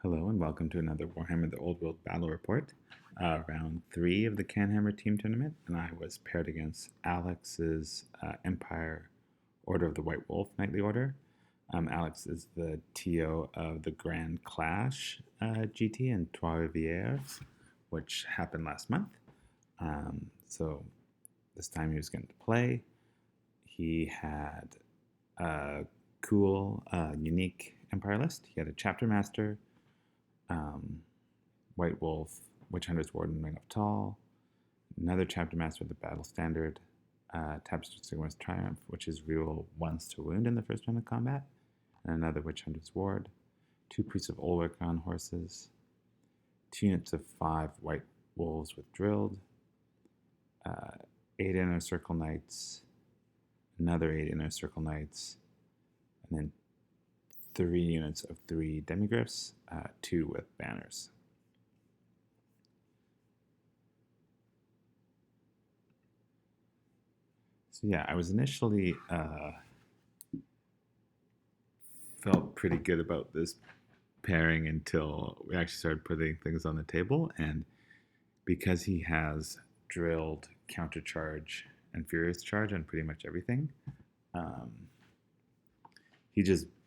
Hello and welcome to another Warhammer the Old World Battle Report. Round 3 of the CanHammer Team Tournament, and I was paired against Alex's Empire Order of the White Wolf Knightly Order. Alex is the TO of the Grand Clash GT in Trois-Rivières, which happened last month. So this time he was going to play. He had a cool, unique Empire list. He had a Chapter Master, White Wolf, Witch Hunter's Warden, Ring of Tall, another Chapter Master with the Battle Standard, Tapestry Sigmar's Triumph, which is reroll once to wound in the first round of combat, and another Witch Hunter's Ward, 2 Priests of Ulrich on horses, 2 units of 5 White Wolves with Drilled, 8 Inner Circle Knights, another 8 Inner Circle Knights, and then 3 units of 3 Demigryphs, 2 with banners. So yeah, I was initially felt pretty good about this pairing until we actually started putting things on the table, and because he has drilled, countercharge, and furious charge on pretty much everything,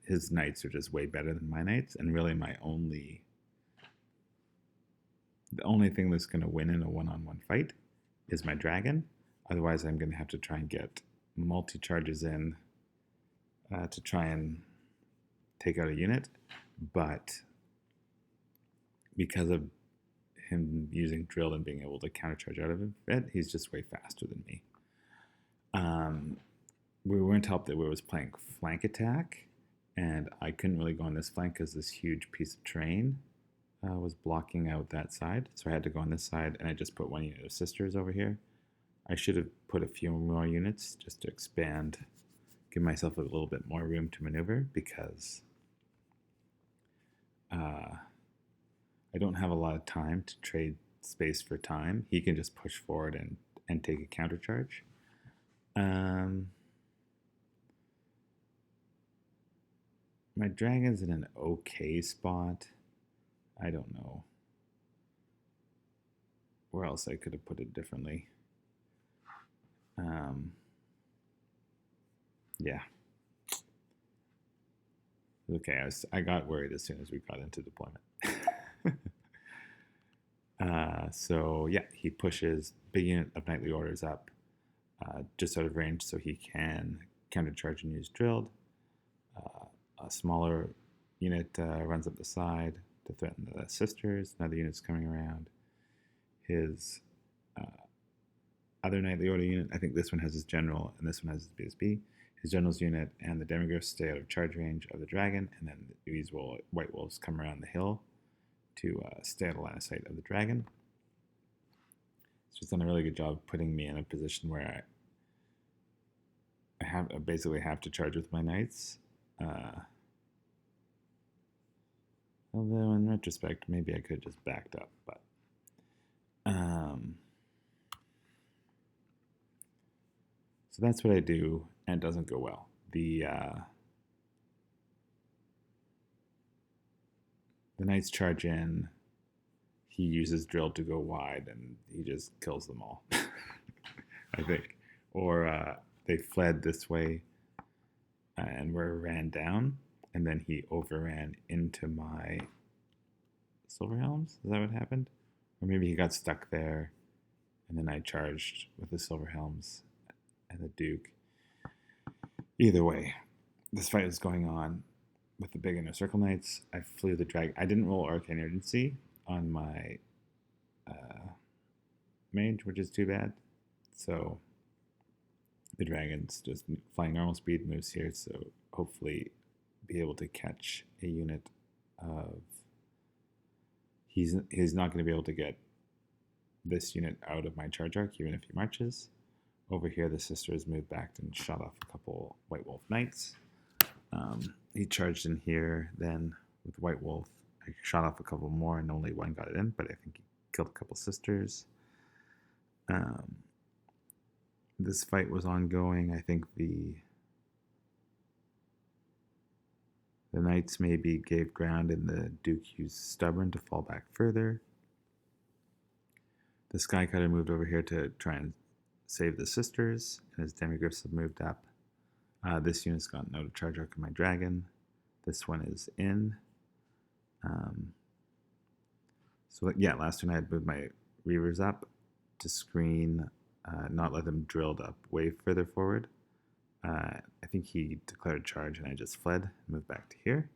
his knights are just way better than my knights, and really the only thing that's going to win in a one-on-one fight is my dragon. Otherwise, I'm going to have to try and get multi-charges in to try and take out a unit. But because of him using drilled and being able to countercharge out of it, he's just way faster than me. We weren't helped that we was playing flank attack, and I couldn't really go on this flank because this huge piece of terrain was blocking out that side. So I had to go on this side, and I just put 1 unit of sisters over here. I should have put a few more units just to expand, give myself a little bit more room to maneuver, because I don't have a lot of time to trade space for time. He can just push forward and take a counter charge. My dragon's in an okay spot. I don't know where else I could have put it differently. Yeah. Okay, I got worried as soon as we got into deployment. So yeah, he pushes big unit of knightly orders up just out of range so he can countercharge and use drilled. A smaller unit runs up the side to threaten the sisters. Another unit's coming around. His other knightly order unit, I think this one has his general and this one has his BSB. His general's unit and the Demigryphs stay out of charge range of the dragon, and then these White Wolves come around the hill to stay out of line of sight of the dragon. So he's done a really good job putting me in a position where I basically have to charge with my knights. Although in retrospect, maybe I could have just backed up, but so that's what I do, and it doesn't go well. The knights charge in. He uses drill to go wide, and he just kills them all. I think, or they fled this way and were ran down, and then he overran into my Silver Helms. Is that what happened? Or maybe he got stuck there, and then I charged with the Silver Helms and the Duke. Either way, this fight was going on with the big Inner Circle Knights. I flew the dragon. I didn't roll Arcane Urgency on my mage, which is too bad. So the dragon's just flying normal speed, moves here, so hopefully be able to catch a unit of... He's not going to be able to get this unit out of my charge arc, even if he marches. Over here, the sisters moved back and shot off a couple White Wolf Knights. He charged in here, then with White Wolf. I shot off a couple more, and only one got it in, but I think he killed a couple sisters. This fight was ongoing. I think the The knights maybe gave ground and the Duke used stubborn to fall back further. The Skycutter moved over here to try and save the sisters, and his demigriffs have moved up. This unit's got no charge arc of my dragon. This one is in. So yeah, last turn I had moved my Reavers up to screen, not let them drilled up way further forward. I think he declared charge and I just fled, moved back to here.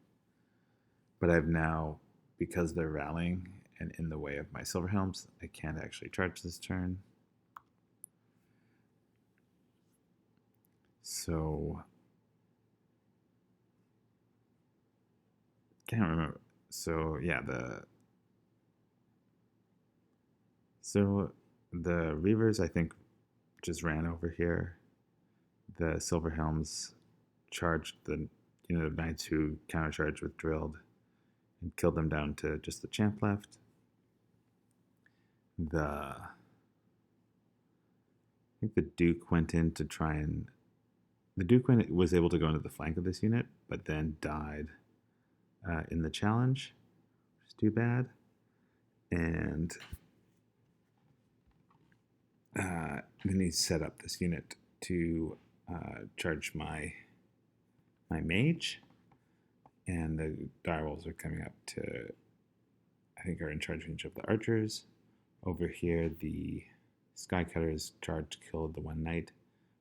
But I've now, because they're rallying and in the way of my Silverhelms, I can't actually charge this turn. So, can't remember. So yeah, the Reavers I think just ran over here. The Silverhelms charged the unit of knights who countercharged with drilled and killed them down to just the champ left. I think the Duke went in to try and... The Duke was able to go into the flank of this unit, but then died in the challenge, which is too bad. And then he set up this unit to charge my mage, and the direwolves are coming up to, I think, are in charge range of the archers. Over here, the Skycutter's charge killed the one knight,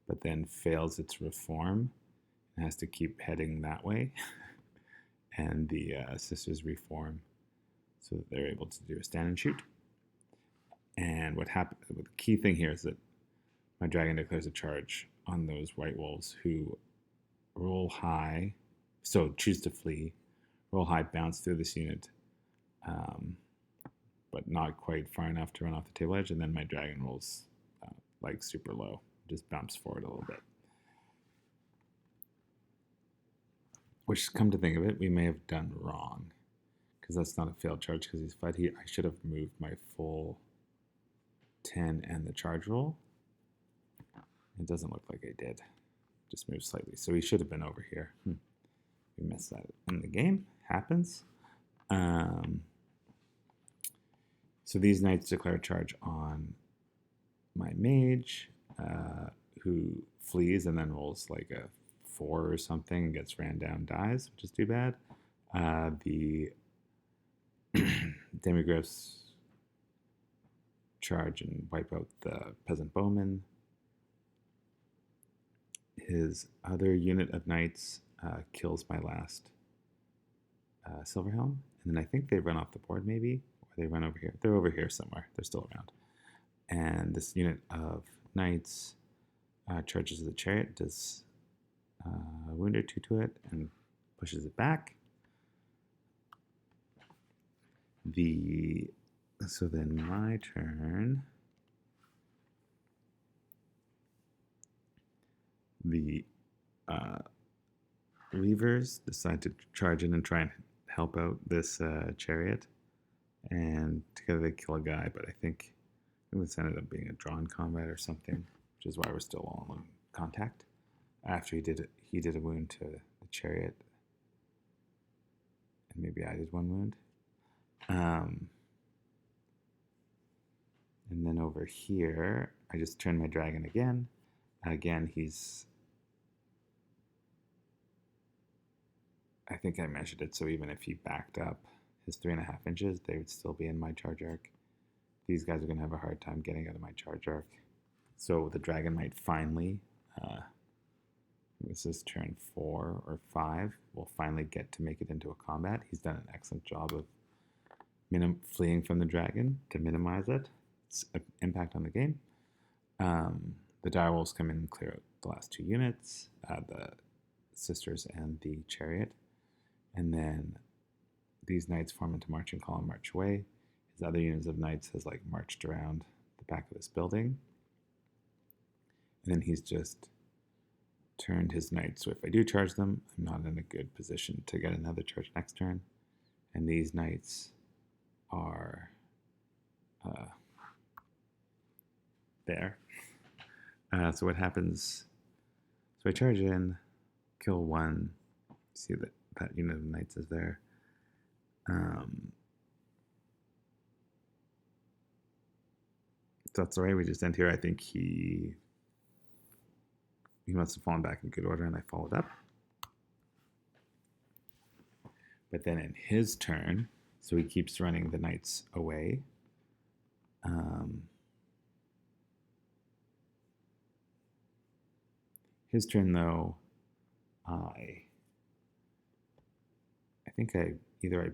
but then fails its reform and has to keep heading that way. And the sisters reform so that they're able to do a stand and shoot. And what happened? The key thing here is that my dragon declares a charge on those white wolves who roll high, so choose to flee, roll high, bounce through this unit, but not quite far enough to run off the table edge, and then my dragon rolls like super low, just bumps forward a little bit. Which, come to think of it, we may have done wrong, because that's not a failed charge because he's fled. I should have moved my full 10 and the charge roll. It doesn't look like I did. Just moved slightly. So he should have been over here. We missed that in the game. Happens. So these knights declare charge on my mage, who flees and then rolls like a 4 or something and gets ran down, dies, which is too bad. The demigriffs charge and wipe out the peasant bowman. His other unit of knights kills my last Silverhelm, and then I think they run off the board maybe, or they run over here. They're over here somewhere. They're still around. And this unit of knights charges the chariot, does a wound or 2 to it, and pushes it back. So then my turn. The Reavers decide to charge in and try and help out this chariot, and together they kill a guy, but I think this ended up being a drawn combat or something, which is why we're still all in contact. After he did a wound to the chariot, and maybe I did 1 wound. And then over here, I just turned my dragon again. Again, I think I measured it, so even if he backed up his 3.5 inches, they would still be in my charge arc. These guys are going to have a hard time getting out of my charge arc. So the dragon might finally, this is turn 4 or 5, will finally get to make it into a combat. He's done an excellent job of fleeing from the dragon to minimize its impact on the game. The direwolves come in and clear out the last 2 units, the sisters and the chariot. And then these knights form into marching column, march away. His other units of knights has like marched around the back of this building. And then he's just turned his knights. So if I do charge them, I'm not in a good position to get another charge next turn. And these knights are there. So what happens? So I charge in, kill 1. See that that unit of knights is there. So that's all right. We just end here. I think he must have fallen back in good order, and I followed up. But then in his turn, so he keeps running the knights away. His turn, though, I think I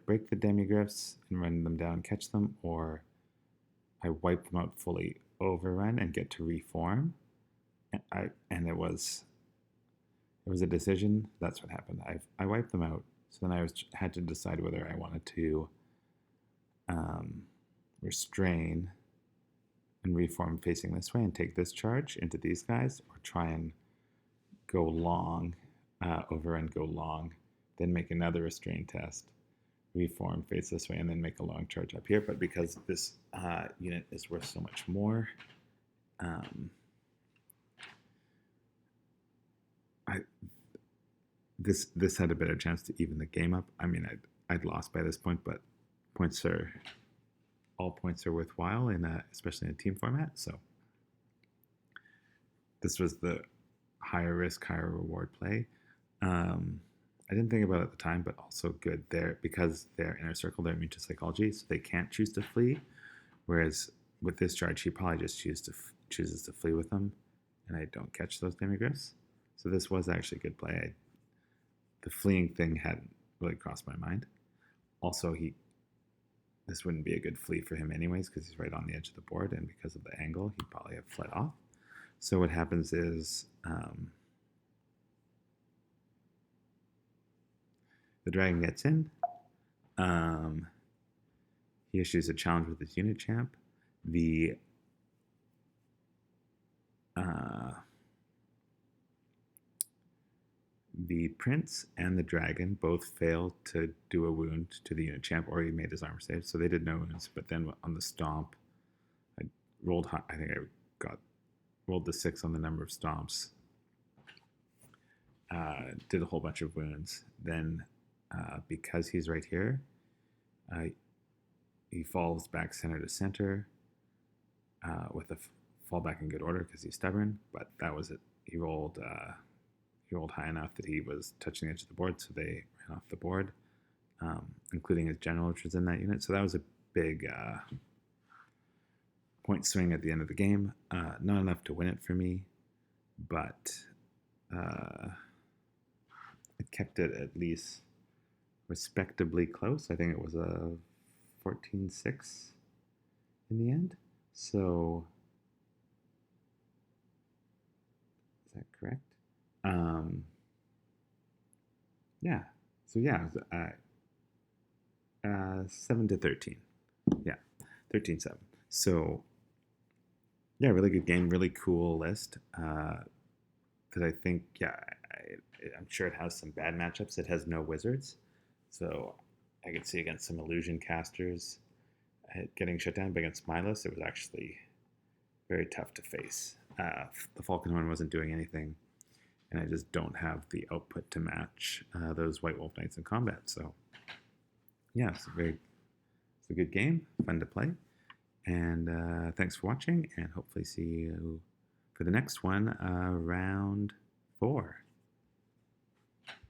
break the demigriffs and run them down, catch them, or I wipe them out fully, overrun, and get to reform. And it was a decision. That's what happened. I wiped them out. So then I had to decide whether I wanted to restrain and reform facing this way and take this charge into these guys, or try and go long, overrun, go long, then make another restrain test, reform, face this way, and then make a long charge up here. But because this unit is worth so much more, this had a better chance to even the game up. I mean, I'd lost by this point, but all points are worthwhile especially in a team format. So this was the higher risk, higher reward play. I didn't think about it at the time, but also good there because they're inner circle, they're immune to psychology, so they can't choose to flee. Whereas with this charge, he probably just chooses to flee with them, and I don't catch those demigriffs. So this was actually a good play. The fleeing thing hadn't really crossed my mind. Also, this wouldn't be a good flee for him anyways because he's right on the edge of the board, and because of the angle, he'd probably have fled off. So what happens is the dragon gets in. He issues a challenge with his unit champ. The prince and the dragon both failed to do a wound to the unit champ, or he made his armor save, so they did no wounds. But then on the stomp, I rolled high. I think I rolled the 6 on the number of stomps. Did a whole bunch of wounds. Then, because he's right here, he falls back center to center with a fall back in good order because he's stubborn. But that was it. He rolled high enough that he was touching the edge of the board, so they ran off the board, including his general, which was in that unit. So that was a big point swing at the end of the game. Not enough to win it for me, but it kept it at least respectably close. I think it was a 14-6 in the end. So is that correct? Yeah. So yeah, 7-13. Yeah, 13-7. So yeah, really good game, really cool list. That I think, I'm sure it has some bad matchups. It has no wizards, so I could see against some illusion casters getting shut down. But against my list, it was actually very tough to face. The Falconhorn wasn't doing anything, and I just don't have the output to match those White Wolf Knights in combat. So yeah, it's a good game, fun to play. And thanks for watching, and hopefully see you for the next one, round 4.